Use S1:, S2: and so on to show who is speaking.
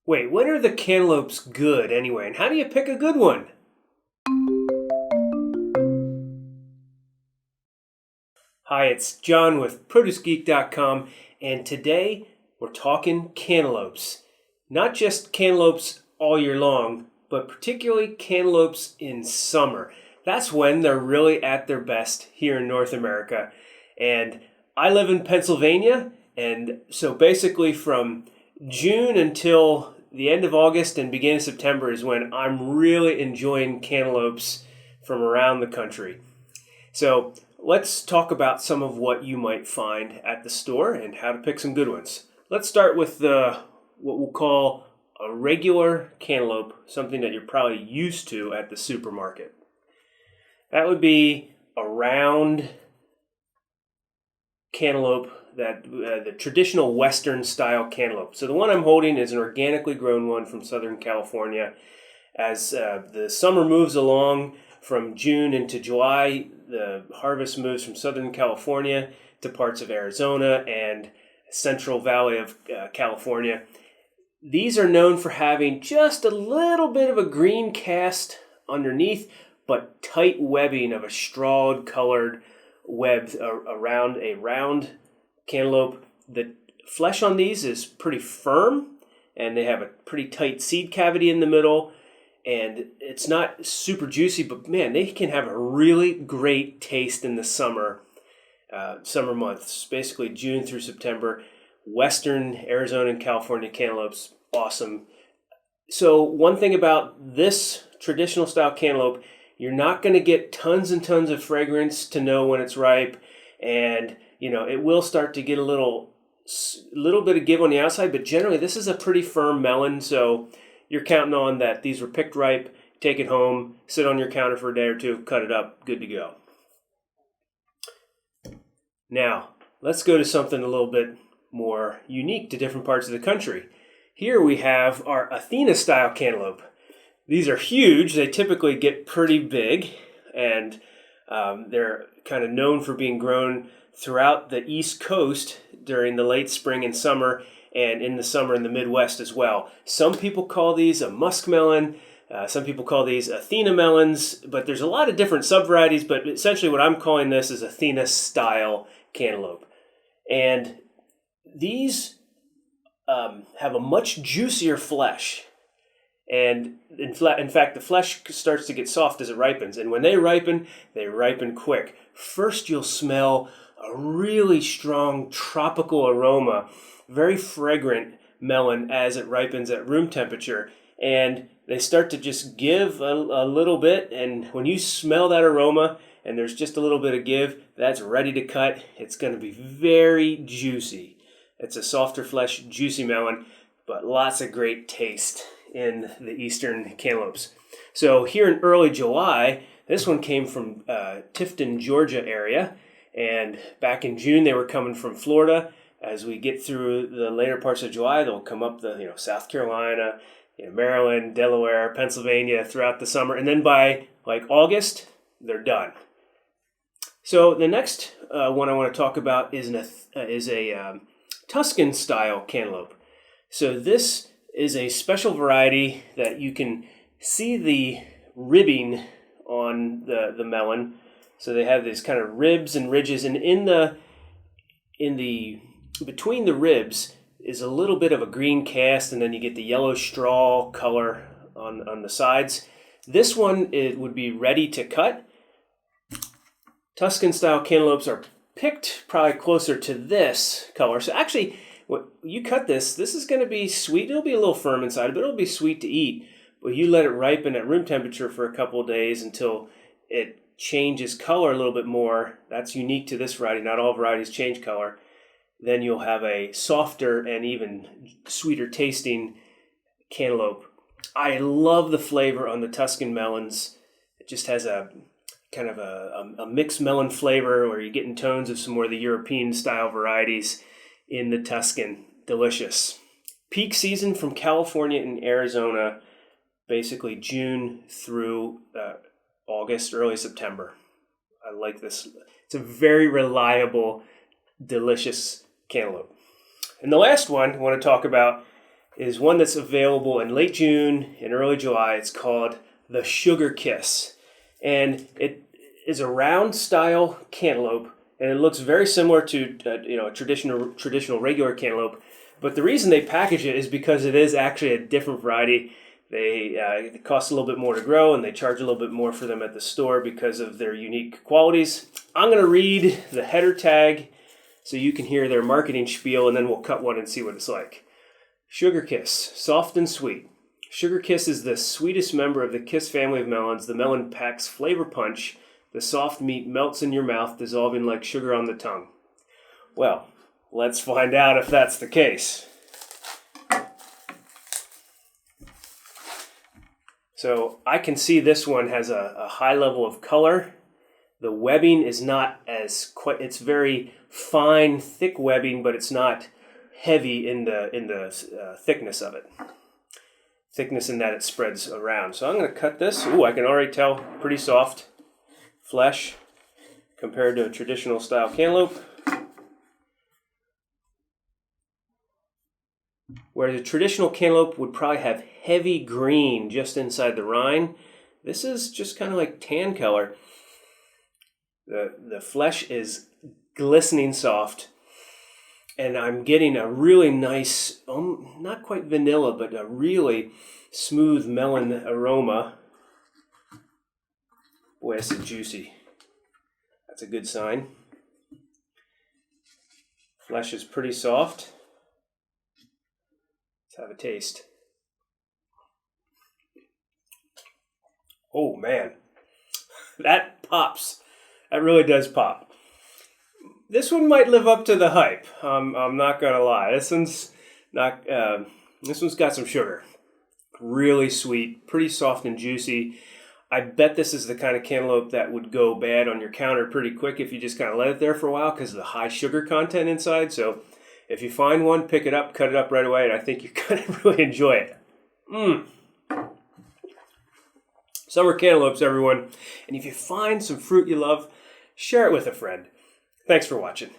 S1: Wait, when are the cantaloupes good anyway? And how do you pick a good one? Hi, it's John with ProduceGeek.com, and today we're talking cantaloupes. Not just cantaloupes all year long, but particularly cantaloupes in summer. That's when they're really at their best here in North America. And I live in Pennsylvania, and so basically from June until the end of August and beginning of September is when I'm really enjoying cantaloupes from around the country. So let's talk about some of what you might find at the store and how to pick some good ones. Let's start with what we'll call a regular cantaloupe, something that you're probably used to at the supermarket. That would be a round cantaloupe, that the traditional Western style cantaloupe. So the one I'm holding is an organically grown one from Southern California. As the summer moves along from June into July, the harvest moves from Southern California to parts of Arizona and Central Valley of California. These are known for having just a little bit of a green cast underneath, but tight webbing of a strawed colored web around a round cantaloupe. The flesh on these is pretty firm, and they have a pretty tight seed cavity in the middle, and it's not super juicy, but man, they can have a really great taste in the summer months, basically June through September. Western Arizona and California cantaloupes, awesome. So one thing about this traditional style cantaloupe, you're not going to get tons and tons of fragrance to know when it's ripe, and it will start to get a little bit of give on the outside, but generally this is a pretty firm melon, so you're counting on that these were picked ripe, take it home, sit on your counter for a day or two, cut it up, good to go. Now, let's go to something a little bit more unique to different parts of the country. Here we have our Athena style cantaloupe. These are huge. They typically get pretty big, and they're kind of known for being grown throughout the East Coast during the late spring and summer, and in the summer in the Midwest as well. Some people call these a muskmelon. Some people call these Athena melons, but there's a lot of different subvarieties, but essentially what I'm calling this is Athena style cantaloupe. And these have a much juicier flesh. And in fact, the flesh starts to get soft as it ripens. And when they ripen quick. First, you'll smell a really strong tropical aroma, very fragrant melon as it ripens at room temperature. And they start to just give a little bit. And when you smell that aroma and there's just a little bit of give, that's ready to cut. It's going to be very juicy. It's a softer flesh, juicy melon, but lots of great taste in the eastern cantaloupes. So here in early July, this one came from Tifton, Georgia area, and back in June they were coming from Florida. As we get through the later parts of July, they'll come up the South Carolina, Maryland, Delaware, Pennsylvania throughout the summer, and then by like August, they're done. So the next one I want to talk about is a Tuscan style cantaloupe. So this is a special variety that you can see the ribbing on the melon. So they have these kind of ribs and ridges, and in the between the ribs is a little bit of a green cast, and then you get the yellow straw color on the sides. This one, it would be ready to cut. Tuscan style cantaloupes are picked probably closer to this color. So actually, when you cut this is going to be sweet. It'll be a little firm inside, but it'll be sweet to eat. But you let it ripen at room temperature for a couple of days until it changes color a little bit more. That's unique to this variety. Not all varieties change color. Then you'll have a softer and even sweeter tasting cantaloupe. I love the flavor on the Tuscan melons. It just has a kind of a mixed melon flavor where you're getting tones of some more of the European style varieties in the Tuscan. Delicious. Peak season from California and Arizona, basically June through August, early September. I like this. It's a very reliable, delicious cantaloupe. And the last one I want to talk about is one that's available in late June and early July. It's called the Sugar Kiss. And it is a round style cantaloupe, and it looks very similar to a traditional regular cantaloupe. But the reason they package it is because it is actually a different variety. It costs a little bit more to grow, and they charge a little bit more for them at the store because of their unique qualities. I'm going to read the header tag so you can hear their marketing spiel, and then we'll cut one and see what it's like. Sugar Kiss, soft and sweet. Sugar Kiss is the sweetest member of the Kiss family of melons. The melon packs flavor punch. The soft meat melts in your mouth, dissolving like sugar on the tongue. Well, let's find out if that's the case. So I can see this one has a high level of color. The webbing is not it's very fine, thick webbing, but it's not heavy in the thickness of it. Thickness in that it spreads around. So I'm going to cut this. Ooh, I can already tell, pretty soft flesh compared to a traditional style cantaloupe. Where the traditional cantaloupe would probably have heavy green just inside the rind, this is just kind of like tan color. The flesh is glistening soft, and I'm getting a really nice, not quite vanilla, but a really smooth melon aroma. Boy, this is juicy. That's a good sign. Flesh is pretty soft. Let's have a taste. Oh man, that pops. That really does pop. This one might live up to the hype. I'm not gonna lie. This one's got some sugar. Really sweet, pretty soft and juicy. I bet this is the kind of cantaloupe that would go bad on your counter pretty quick if you just kind of let it there for a while because of the high sugar content inside. So if you find one, pick it up, cut it up right away, and I think you're going to really enjoy it. Summer cantaloupes, everyone. And if you find some fruit you love, share it with a friend. Thanks for watching.